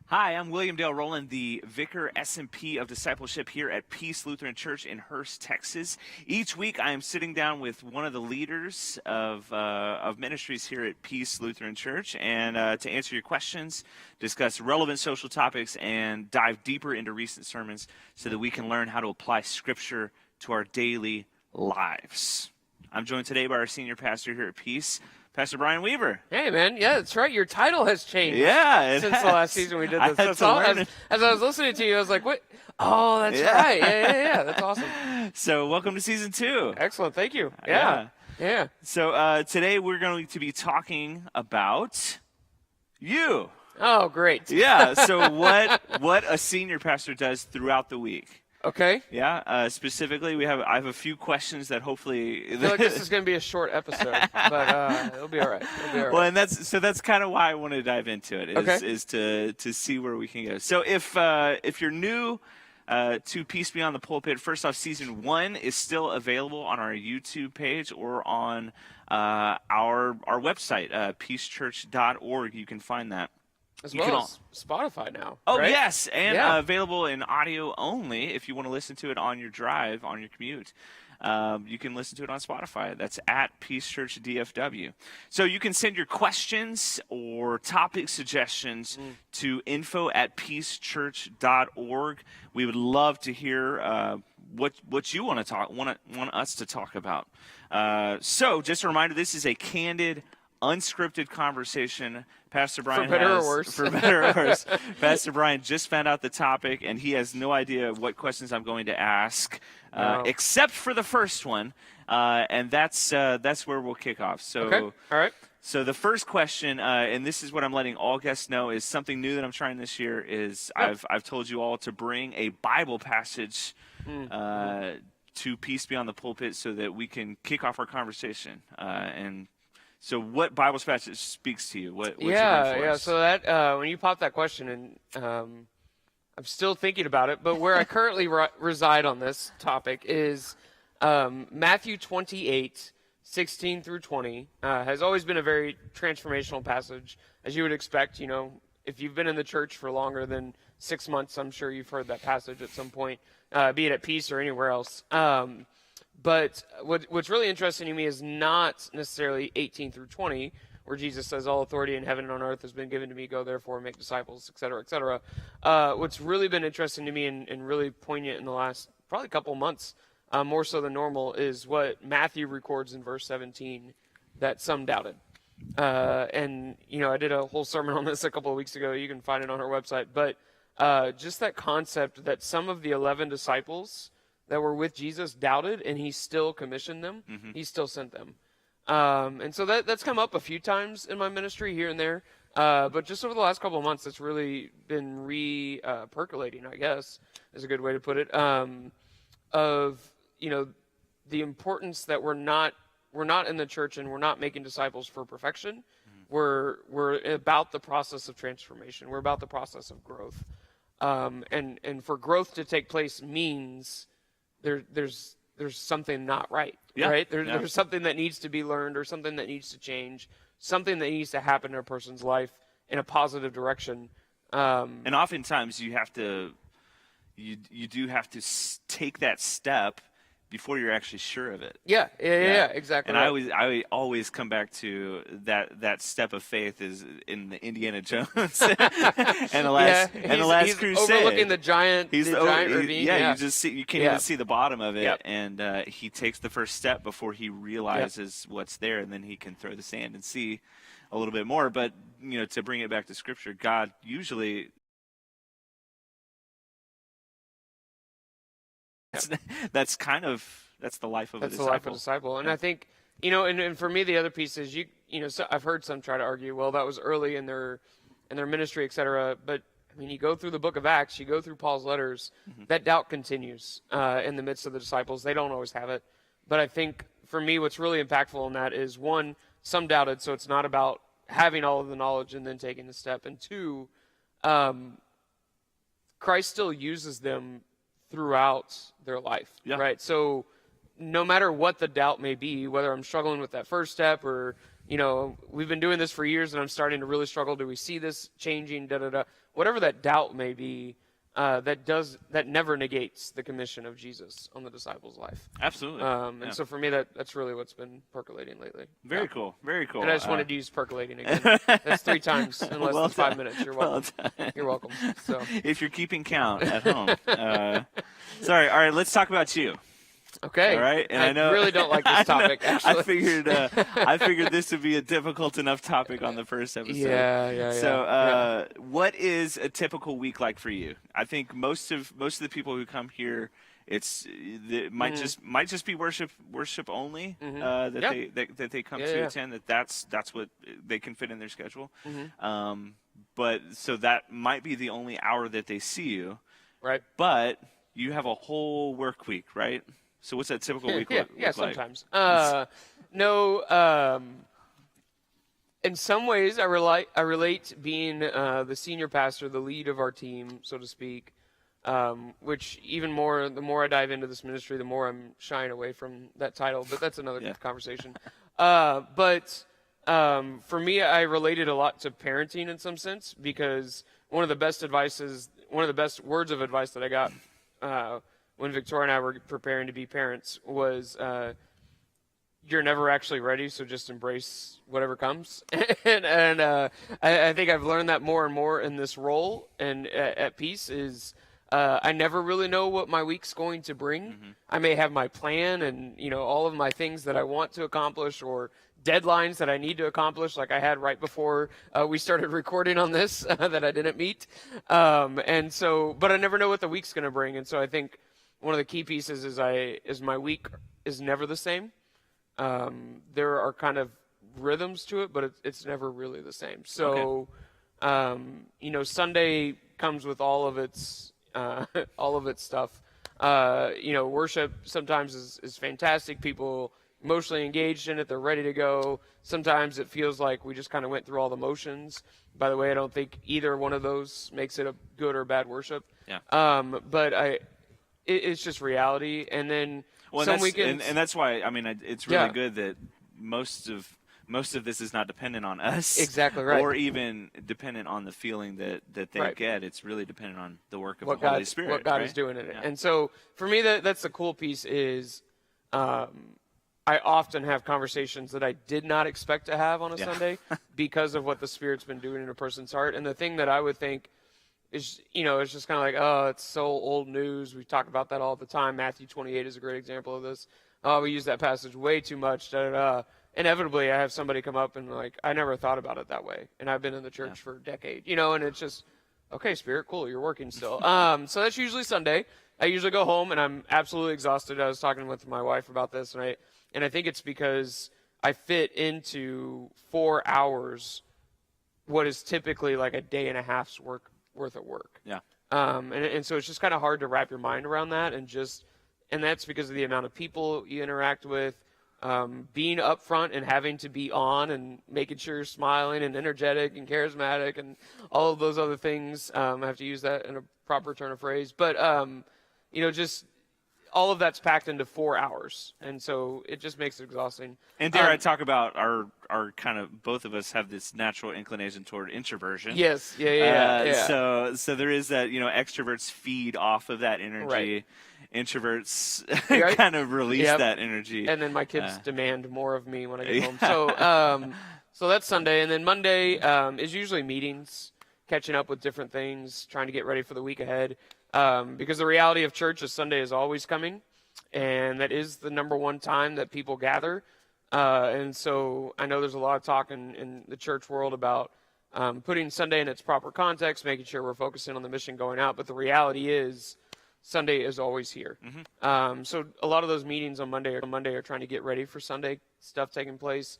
Hi, I'm William Dale Rowland, the Vicar S&P of Discipleship here at Peace Lutheran Church in Hurst, Texas. Each week, I am sitting down with one of the leaders of ministries here at Peace Lutheran Church, and to answer your questions, discuss relevant social topics, and dive deeper into recent sermons so that we can learn how to apply Scripture to our daily lives. I'm joined today by our senior pastor here at Peace, Pastor Brian Weaver. Hey, man. Yeah, that's right. Your title has changed. Yeah, since the last season we did this. That's all. As I was listening to you, I was like, what? Oh, that's right. Yeah. That's awesome. So welcome to season 2. Excellent. Thank you. Yeah. So today we're going to be talking about you. Oh, great. Yeah. So what a senior pastor does throughout the week. Okay. Yeah. Specifically, I have a few questions that hopefully. I feel like this is going to be a short episode, but it'll be all right. Well, and that's kind of why I want to dive into it. Is to see where we can go. So if you're new to Peace Beyond the Pulpit, first off, season 1 is still available on our YouTube page or on our website, peacechurch.org. You can find that. As well as Spotify now. Oh, right? Yes, and available in audio only if you want to listen to it on your drive, on your commute. You can listen to it on Spotify. That's at Peace Church DFW. So you can send your questions or topic suggestions to info@peacechurch.org. We would love to hear what you want us to talk about. So just a reminder, this is a candid, unscripted conversation. Pastor Brian, for better or worse, Pastor Brian just found out the topic, and he has no idea what questions I'm going to ask, except for the first one, and that's where we'll kick off. So, okay. All right. So the first question, and this is what I'm letting all guests know, is something new that I'm trying this year. I've told you all to bring a Bible passage to Peace Beyond the Pulpit so that we can kick off our conversation. So what Bible passage speaks to you? What's your for us? So that when you popped that question, and I'm still thinking about it, but where I currently reside on this topic is Matthew 28:16 through 20. Has always been a very transformational passage, as you would expect. You know, if you've been in the church for longer than 6 months, I'm sure you've heard that passage at some point, be it at Peace or anywhere else. But what's really interesting to me is not necessarily 18 through 20, where Jesus says, all authority in heaven and on earth has been given to me, go therefore make disciples, et cetera, et cetera. What's really been interesting to me and really poignant in the last probably couple months, more so than normal, is what Matthew records in verse 17, that some doubted. And, you know, I did a whole sermon on this a couple of weeks ago. You can find it on our website. But just that concept that some of the 11 disciples that were with Jesus doubted, and he still commissioned them. Mm-hmm. He still sent them. And so that's come up a few times in my ministry here and there. But just over the last couple of months, it's really been percolating, I guess, is a good way to put it, of, you know, the importance that we're not in the church and we're not making disciples for perfection. Mm-hmm. We're about the process of transformation. We're about the process of growth. And for growth to take place means there's something not right, right? There's something that needs to be learned or something that needs to change, something that needs to happen in a person's life in a positive direction. And oftentimes you do have to take that step before you're actually sure of it. Yeah, exactly. And I always come back to that step of faith is in the Indiana Jones and the last he's crusade. Overlooking the giant ravine. You can't even see the bottom of it, and he takes the first step before he realizes what's there, and then he can throw the sand and see a little bit more. But you know, to bring it back to Scripture, God usually. That's the life of a disciple. That's the life of a disciple. And I think, you know, and for me, the other piece is, so I've heard some try to argue, well, that was early in their ministry, et cetera. But, I mean, you go through the book of Acts, you go through Paul's letters, that doubt continues in the midst of the disciples. They don't always have it. But I think, for me, what's really impactful in that is, one, some doubted, so it's not about having all of the knowledge and then taking the step. And two, Christ still uses them throughout their life, Yeah. right? So no matter what the doubt may be, whether I'm struggling with that first step or, we've been doing this for years and I'm starting to really struggle. Do we see this changing? Whatever that doubt may be, that never negates the commission of Jesus on the disciples' life. Absolutely. And so for me, that's really what's been percolating lately. Very cool. Very cool. And I just wanted to use percolating again. That's 3 times in less than 5 minutes. You're welcome. You're welcome. So if you're keeping count at home. Sorry. All right. Let's talk about you. okay. All right. And I I know really don't like this topic. Actually, I figured this would be a difficult enough topic on the first episode. Yeah. So, what is a typical week like for you? I think most of the people who come here, it might just be worship only that they come to attend. That's what they can fit in their schedule. But so that might be the only hour that they see you. Right. But you have a whole work week, right? So what's that typical week look like? Sometimes. In some ways, I relate being the senior pastor, the lead of our team, so to speak, which the more I dive into this ministry, the more I'm shying away from that title, but that's another conversation. But for me, I related a lot to parenting in some sense, because one of the best words of advice that I got when Victoria and I were preparing to be parents was, you're never actually ready, so just embrace whatever comes. and I think I've learned that more and more in this role and at Peace is I never really know what my week's going to bring. I may have my plan and, all of my things that I want to accomplish or deadlines that I need to accomplish, like I had right before we started recording on this that I didn't meet. But I never know what the week's going to bring. And so I think one of the key pieces is my week is never the same. There are kind of rhythms to it, but it's never really the same. So, Sunday comes with all of its stuff. Worship sometimes is fantastic. People emotionally engaged in it. They're ready to go. Sometimes it feels like we just kind of went through all the motions. By the way, I don't think either one of those makes it a good or bad worship. Yeah. But it's just reality. And then some weekends, and that's why it's really good that most of this is not dependent on us. Exactly right. Or even dependent on the feeling that they get. It's really dependent on the work of the Holy Spirit. What God is doing in it. And so for me, that's the cool piece is I often have conversations that I did not expect to have on a Sunday because of what the Spirit's been doing in a person's heart. And the thing that I would think is, it's just kind of like, oh, it's so old news. We talk about that all the time. Matthew 28 is a great example of this. Oh, we use that passage way too much. Inevitably, I have somebody come up and like, I never thought about it that way. And I've been in the church for a decade, and it's just, okay, Spirit, cool, you're working still. So that's usually Sunday. I usually go home and I'm absolutely exhausted. I was talking with my wife about this, and I think it's because I fit into 4 hours what is typically like a day and a half's worth of work. Yeah. And so it's just kind of hard to wrap your mind around that, and that's because of the amount of people you interact with, being upfront and having to be on and making sure you're smiling and energetic and charismatic and all of those other things. I have to use that in a proper turn of phrase, but just all of that's packed into 4 hours, and so it just makes it exhausting. And dare I talk about our kind of, both of us have this natural inclination toward introversion. Yes, yeah. So there is that, extroverts feed off of that energy. Right. Introverts kind of release that energy. And then my kids demand more of me when I get home. So that's Sunday, and then Monday is usually meetings, catching up with different things, trying to get ready for the week ahead. Because the reality of church is Sunday is always coming, and that is the number one time that people gather. And so I know there's a lot of talk in the church world about putting Sunday in its proper context, making sure we're focusing on the mission going out. But the reality is Sunday is always here. So a lot of those meetings on Monday are trying to get ready for Sunday stuff taking place.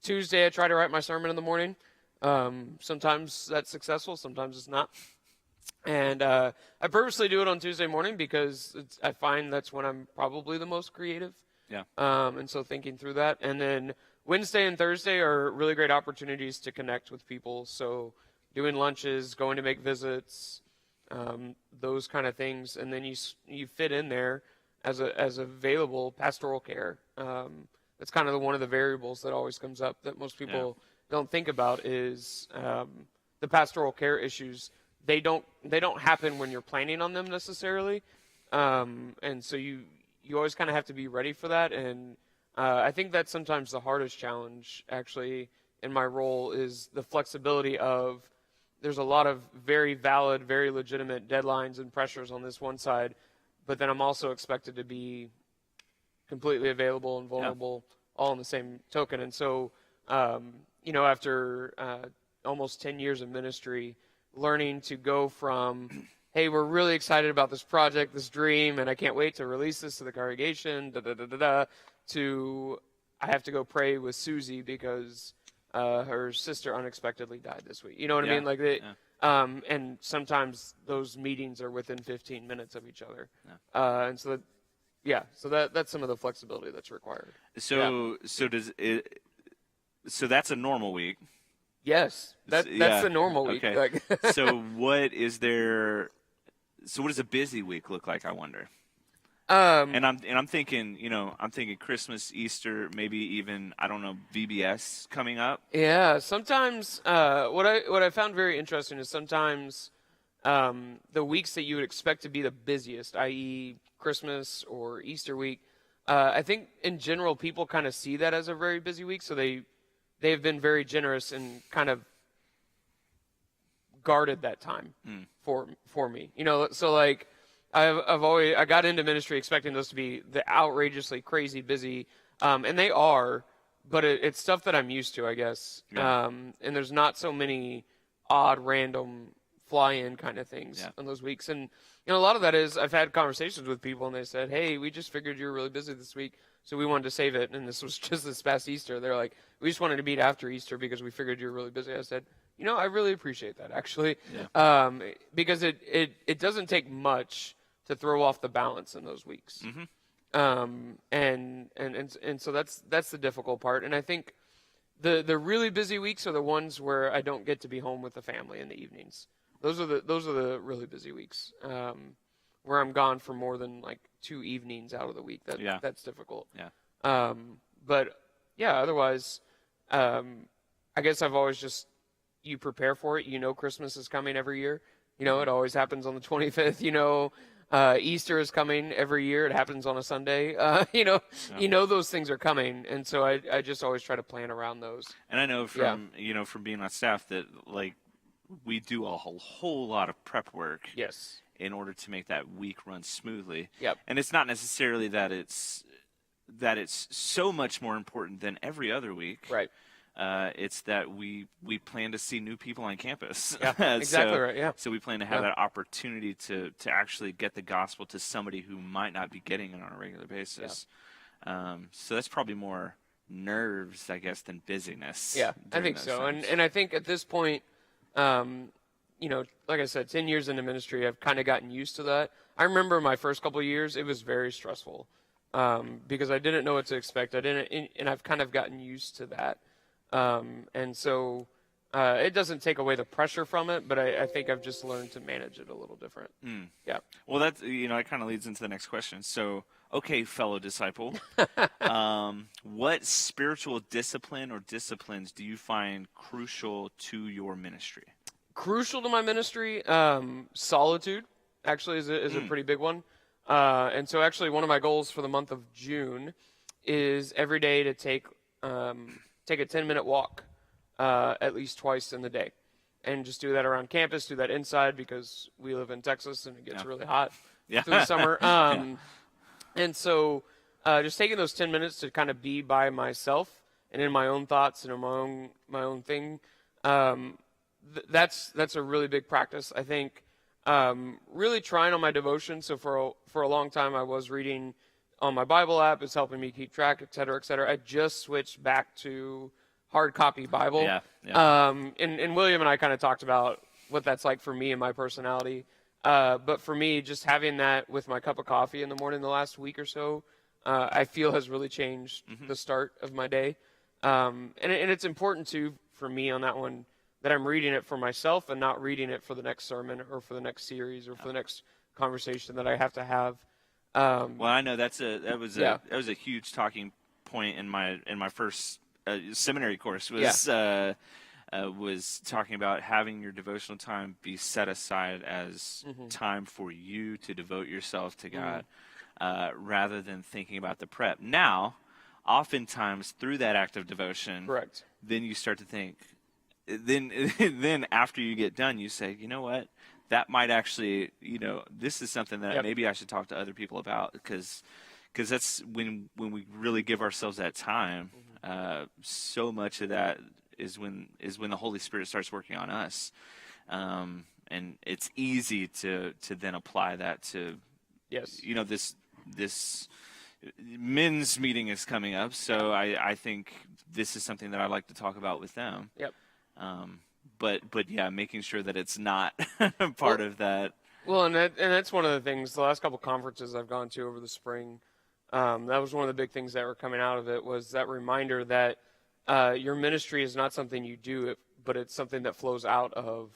Tuesday, I try to write my sermon in the morning. Sometimes that's successful, sometimes it's not. And I purposely do it on Tuesday morning because I find that's when I'm probably the most creative. Yeah. And so thinking through that. And then Wednesday and Thursday are really great opportunities to connect with people. So doing lunches, going to make visits, those kind of things, and then you fit in there as available pastoral care. That's kind of one of the variables that always comes up that most people don't think about is the pastoral care issues. They don't happen when you're planning on them necessarily, and so you always kind of have to be ready for that. And I think that's sometimes the hardest challenge, actually, in my role, is the flexibility of there's a lot of very valid, very legitimate deadlines and pressures on this one side, but then I'm also expected to be completely available and vulnerable all in the same token. And so, after almost 10 years of ministry, learning to go from, hey, we're really excited about this project, this dream, and I can't wait to release this to the congregation, to I have to go pray with Susie because her sister unexpectedly died this week. You know what I mean? Like and sometimes those meetings are within 15 minutes of each other. And so that's some of the flexibility that's required. So that's a normal week. Yes, that's the normal week. Okay. So what does a busy week look like, I wonder? And I'm thinking, I'm thinking Christmas, Easter, maybe even, I don't know, VBS coming up. Yeah, sometimes what I found very interesting is sometimes the weeks that you would expect to be the busiest, i.e. Christmas or Easter week, I think in general people kind of see that as a very busy week, so they've been very generous and kind of guarded that time for me. So like I got into ministry expecting those to be the outrageously crazy busy, and they are, but it's stuff that I'm used to, I guess. Yeah. And there's not so many odd, random fly-in kind of things on those weeks. And a lot of that is I've had conversations with people, and they said, "Hey, we just figured you were really busy this week, so we wanted to save it." And this was just this past Easter. They're like, "We just wanted to meet after Easter because we figured you were really busy." I said, I really appreciate that, actually, because it doesn't take much to throw off the balance in those weeks. And so that's the difficult part. And I think the really busy weeks are the ones where I don't get to be home with the family in the evenings. Those are the really busy weeks, where I'm gone for more than like 2 evenings out of the week. That's difficult. But otherwise, I guess I've always just, you prepare for it. Christmas is coming every year. It always happens on the 25th. Easter is coming every year. It happens on a Sunday. Those things are coming, and so I just always try to plan around those. And I know from from being on staff that like we do a whole lot of prep work. Yes. In order to make that week run smoothly. Yep. And it's not necessarily that it's so much more important than every other week. Right. It's that we plan to see new people on campus. Yeah, exactly right. Yeah. So we plan to have that opportunity to actually get the gospel to somebody who might not be getting it on a regular basis. Yeah. So that's probably more nerves, I guess, than busyness. Yeah, I think so. And I think at this point, like I said, 10 years into ministry, I've kind of gotten used to that. I remember my first couple of years, it was very stressful because I didn't know what to expect. And I've kind of gotten used to that. And so it doesn't take away the pressure from it, but I think I've just learned to manage it a little different. Yeah. Well, that's, it kind of leads into the next question. So, okay, fellow disciple, what spiritual discipline or disciplines do you find crucial to your ministry? Crucial to my ministry, solitude actually is a pretty big one. And so actually one of my goals for the month of June is every day to take a 10-minute walk at least twice in the day, and just do that around campus, do that inside because we live in Texas and it gets really hot through the summer. And so just taking those 10 minutes to kind of be by myself and in my own thoughts and in my own thing, that's a really big practice. I think really trying on my devotion. So for a long time I was reading on my Bible app. It's helping me keep track, et cetera, et cetera. I just switched back to hard copy Bible. And William and I kind of talked about what that's like for me and my personality. But for me, just having that with my cup of coffee in the morning the last week or so, I feel has really changed the start of my day. And it's important too for me on that one, that I'm reading it for myself and not reading it for the next sermon or for the next series or for the next conversation that I have to have. Well, I know that was a huge talking point in my first seminary course was talking about having your devotional time be set aside as time for you to devote yourself to God, rather than thinking about the prep. Now, oftentimes through that act of devotion, Correct. then you start to think. Then after you get done, you say, you know what? That might actually, this is something that maybe I should talk to other people about, because that's when we really give ourselves that time. So much of that is when the Holy Spirit starts working on us, and it's easy to then apply that to, this men's meeting is coming up, so I think this is something that I'd like to talk about with them. Yep. But yeah, making sure that it's not part of that. Well, and that's one of the things. The last couple conferences I've gone to over the spring, that was one of the big things that were coming out of it, was that reminder that your ministry is not something you do, but it's something that flows out of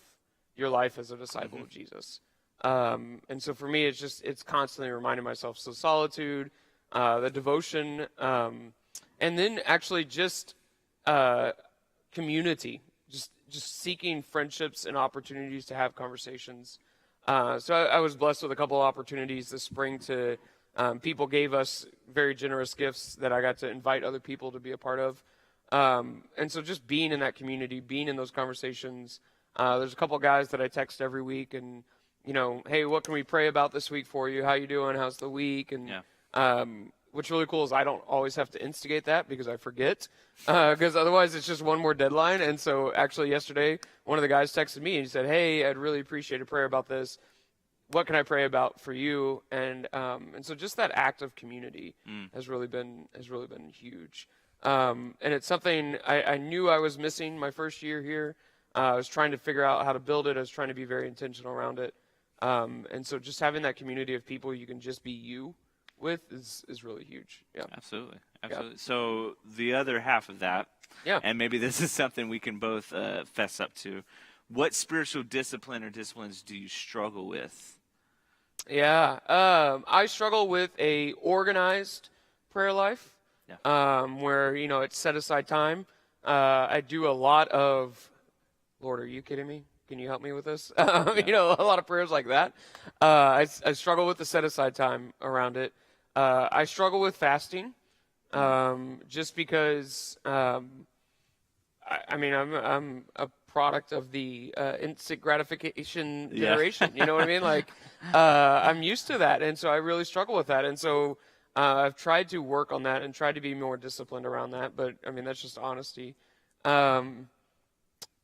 your life as a disciple of Jesus. And so for me, it's constantly reminding myself. So solitude, the devotion, and then actually just community, just seeking friendships and opportunities to have conversations. So I was blessed with a couple of opportunities this spring to, people gave us very generous gifts that I got to invite other people to be a part of. And so just being in that community, being in those conversations, there's a couple of guys that I text every week and, hey, what can we pray about this week for you? How you doing? How's the week? And, what's really cool is I don't always have to instigate that because I forget, because otherwise it's just one more deadline. And so actually yesterday, one of the guys texted me and he said, hey, I'd really appreciate a prayer about this. What can I pray about for you? And so just that act of community has really been huge. And it's something I knew I was missing my first year here. I was trying to figure out how to build it. I was trying to be very intentional around it. And so just having that community of people you can just be you with is really huge. Yeah, absolutely. Yeah. So the other half of that, and maybe this is something we can both fess up to. What spiritual discipline or disciplines do you struggle with? Yeah, I struggle with a organized prayer life, where it's set aside time. I do a lot of, Lord, are you kidding me? Can you help me with this? A lot of prayers like that. I struggle with the set aside time around it. I struggle with fasting, just because, I'm a product of the instant gratification generation. You know what I mean? Like, I'm used to that, and so I really struggle with that. And so I've tried to work on that and tried to be more disciplined around that. But that's just honesty. And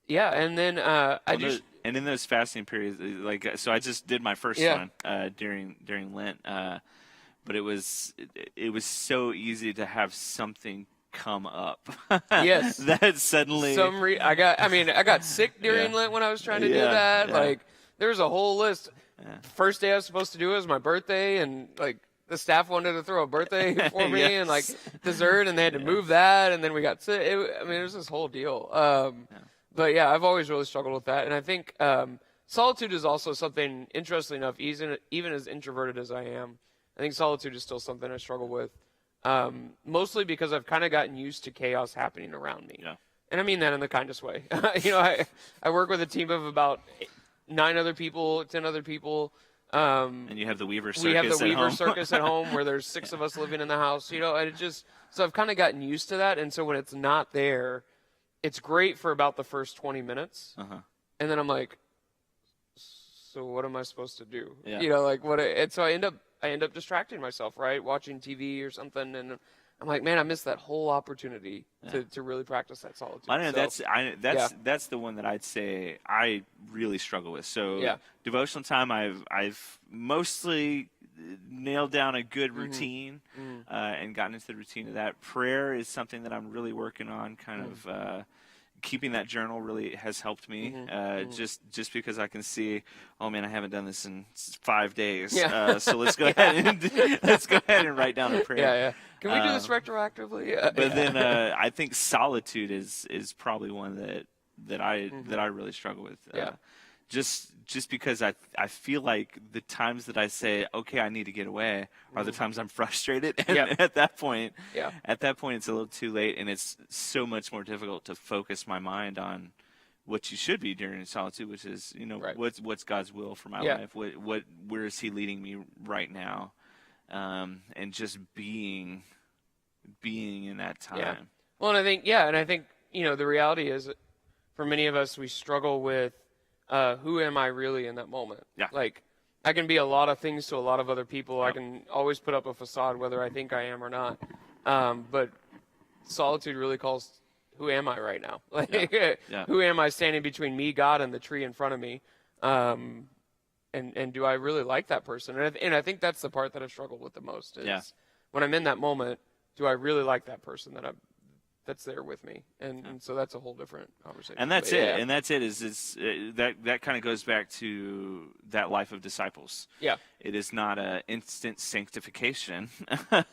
then and in those fasting periods, so I just did my first one during Lent. But it was so easy to have something come up. Yes. That suddenly I got sick during Lent when I was trying to do that. Yeah. Like, there's a whole list. First day I was supposed to do it was my birthday, and like the staff wanted to throw a birthday for me and like dessert, and they had to move that, and then we got sick. It was this whole deal. But yeah, I've always really struggled with that, and I think solitude is also something, interestingly enough, even as introverted as I am, I think solitude is still something I struggle with, mostly because I've kind of gotten used to chaos happening around me. Yeah. And I mean that in the kindest way. I work with a team of about 9 other people, 10 other people. And you have the Weaver Circus. We have the Weaver home. Circus at home, where there's 6 of us living in the house. And it just, so I've kind of gotten used to that. And so when it's not there, it's great for about the first 20 minutes. And then I'm like, so what am I supposed to do? Yeah. And so I end up distracting myself, right? Watching TV or something, and I'm like, man, I missed that whole opportunity to really practice that solitude. I know that's the one that I'd say I really struggle with. So devotional time, I've mostly nailed down a good routine and gotten into the routine of that. Prayer is something that I'm really working on, kind of. Keeping that journal really has helped me, just because I can see, oh man, I haven't done this in 5 days. So let's go ahead and write down a prayer. Yeah. Can we do this retroactively? But then I think solitude is probably one that I really struggle with. Yeah. Just because I feel like the times that I say, okay, I need to get away, are the times I'm frustrated. And at that point, it's a little too late, and it's so much more difficult to focus my mind on what you should be during solitude, which is, what's God's will for my life? Where is He leading me right now? And just being in that time. Yeah. Well, and I think, the reality is, for many of us, we struggle with who am I really in that moment? Yeah. Like, I can be a lot of things to a lot of other people. Yep. I can always put up a facade, whether I think I am or not. But solitude really calls, who am I right now? Like, who am I standing between me, God, and the tree in front of me? And do I really like that person? And I think that's the part that I struggle with the most is when I'm in that moment, do I really like that person that's there with me? And so that's a whole different conversation. And that's it. And that's it. That kind of goes back to that life of disciples. Yeah. It is not an instant sanctification.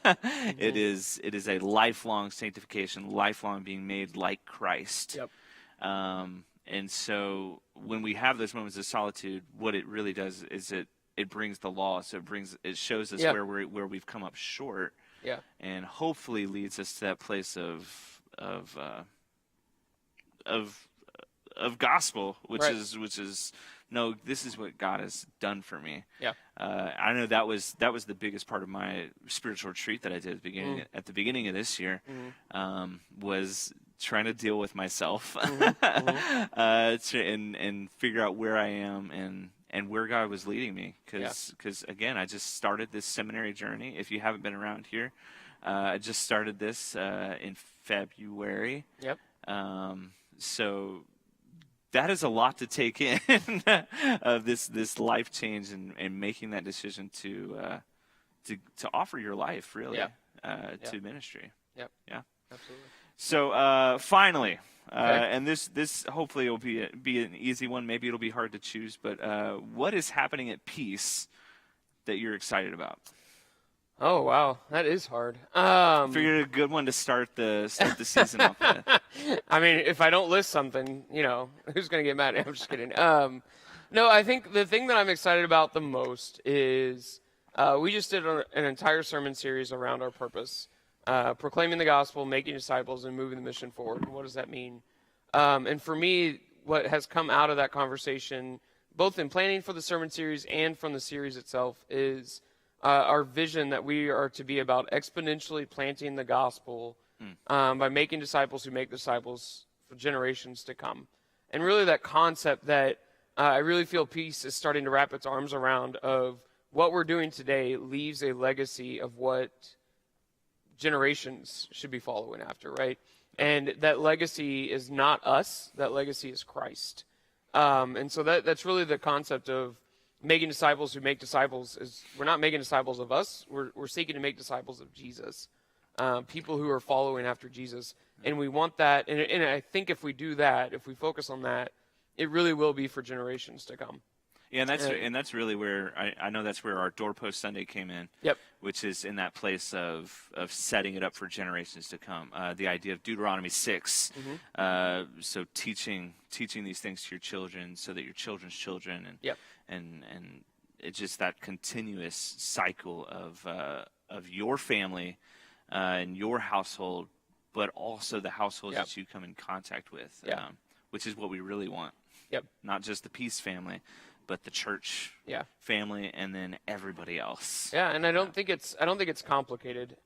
It is a lifelong sanctification, lifelong being made like Christ. Yep. And so when we have those moments of solitude, what it really does is it brings the law. So it shows us where we've come up short. Yeah. And hopefully leads us to that place of gospel, which is no, this is what God has done for me. Yeah. I know that was the biggest part of my spiritual retreat that I did at the beginning of this year, was trying to deal with myself, and figure out where I am and where God was leading me. Because again, I just started this seminary journey. If you haven't been around here, I just started this in February. Yep. So that is a lot to take in of this life change and making that decision to offer your life really to ministry. Yep. Yeah. Absolutely. So finally, and this hopefully will be an easy one. Maybe it'll be hard to choose, but what is happening at Peace that you're excited about? Oh wow, that is hard. Figured a good one to start the season off with. I mean, if I don't list something, who's gonna get mad? I'm just kidding. No, I think the thing that I'm excited about the most is we just did an entire sermon series around our purpose. Proclaiming the gospel, making disciples, and moving the mission forward. And what does that mean? And for me, what has come out of that conversation, both in planning for the sermon series and from the series itself, is our vision that we are to be about exponentially planting the gospel by making disciples who make disciples for generations to come. And really that concept that I really feel Peace is starting to wrap its arms around of what we're doing today leaves a legacy of what generations should be following after, right? And that legacy is not us. That legacy is Christ. And so that's really the concept of making disciples who make disciples. Is we're not making disciples of us. We're seeking to make disciples of Jesus, people who are following after Jesus. And we want that. And I think if we do that, if we focus on that, it really will be for generations to come. Yeah, and that's really where I know that's where our Doorpost Sunday came in. Yep. Which is in that place of setting it up for generations to come. The idea of Deuteronomy 6. So teaching these things to your children, so that your children's children, and it's just that continuous cycle of your family and your household, but also the households that you come in contact with. Which is what we really want. Yep. Not just the Peace family, but the church family, and then everybody else. Yeah, and I don't think it's complicated.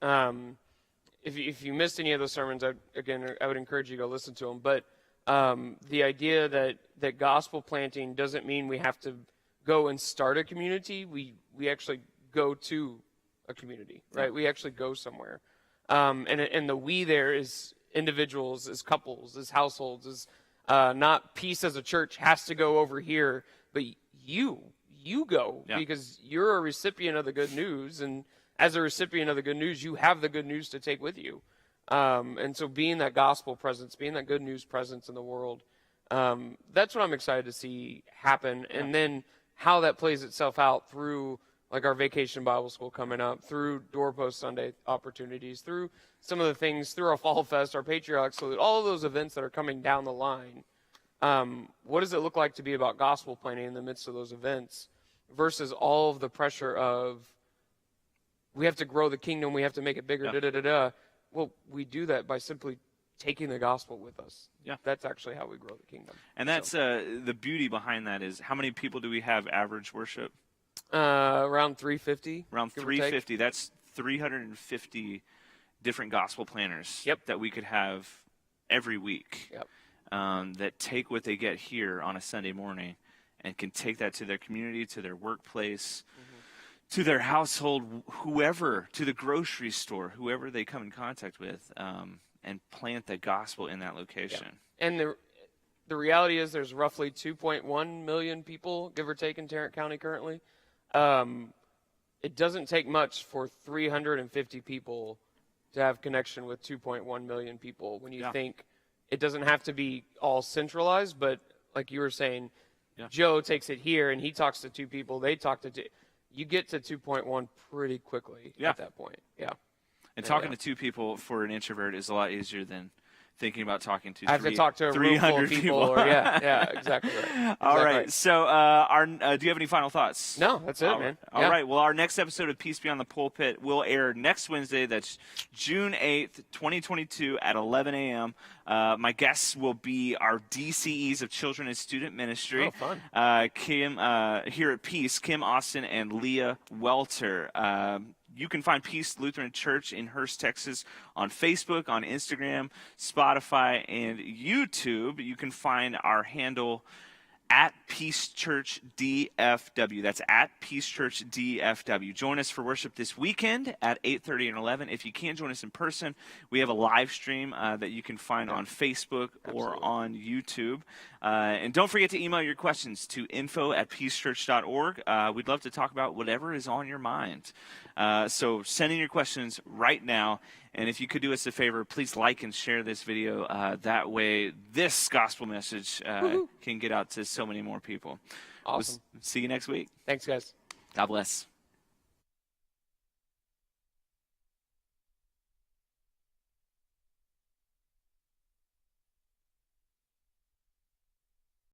If you missed any of those sermons, I would encourage you to go listen to them. But the idea that gospel planting doesn't mean we have to go and start a community. We actually go to a community, right? We actually go somewhere. And the we there is individuals, as couples, as households, as not Peace as a church has to go over here, but you go because you're a recipient of the good news, and as a recipient of the good news, you have the good news to take with you. And so being that gospel presence, being that good news presence in the world, that's what I'm excited to see happen. And then how that plays itself out through like our Vacation Bible School coming up, through Doorpost Sunday opportunities, through some of the things, through our Fall Fest, our Patriarch Salute, all of those events that are coming down the line. what does it look like to be about gospel planting in the midst of those events versus all of the pressure of we have to grow the kingdom, we have to make it bigger, Well, we do that by simply taking the gospel with us. Yeah. That's actually how we grow the kingdom. And that's the beauty behind that is how many people do we have average worship? Around 350. Around 350. That's 350 different gospel planners that we could have every week that take what they get here on a Sunday morning and can take that to their community, to their workplace, to their household, whoever, to the grocery store, whoever they come in contact with, and plant the gospel in that location. Yeah. And the reality is there's roughly 2.1 million people, give or take, in Tarrant County currently. It doesn't take much for 350 people to have connection with 2.1 million people when you think it doesn't have to be all centralized, but like you were saying, Joe takes it here and he talks to two people, they talk to two. You get to 2.1 pretty quickly at that point. Yeah. And talking to two people for an introvert is a lot easier than thinking about talking to I have to talk to a room full of people. Or, exactly right. All right. So, do you have any final thoughts? No, that's it, man. All right. Well, our next episode of Peace Beyond the Pulpit will air next Wednesday. That's June 8th, 2022 at 11 a.m. My guests will be our DCEs of Children and Student Ministry. Oh, fun. Kim, here at Peace, Kim Austin and Leah Welter. You can find Peace Lutheran Church in Hurst, Texas on Facebook, on Instagram, Spotify, and YouTube. You can find our handle at Peace Church DFW. That's at Peace Church DFW. Join us for worship this weekend at 8:30 and 11. If you can't join us in person, we have a live stream that you can find on Facebook or on YouTube. And don't forget to email your questions to info@peacechurch.org. We'd love to talk about whatever is on your mind. So send in your questions right now. And if you could do us a favor, please like and share this video. That way, this gospel message can get out to so many more people. Awesome. We'll see you next week. Thanks, guys. God bless.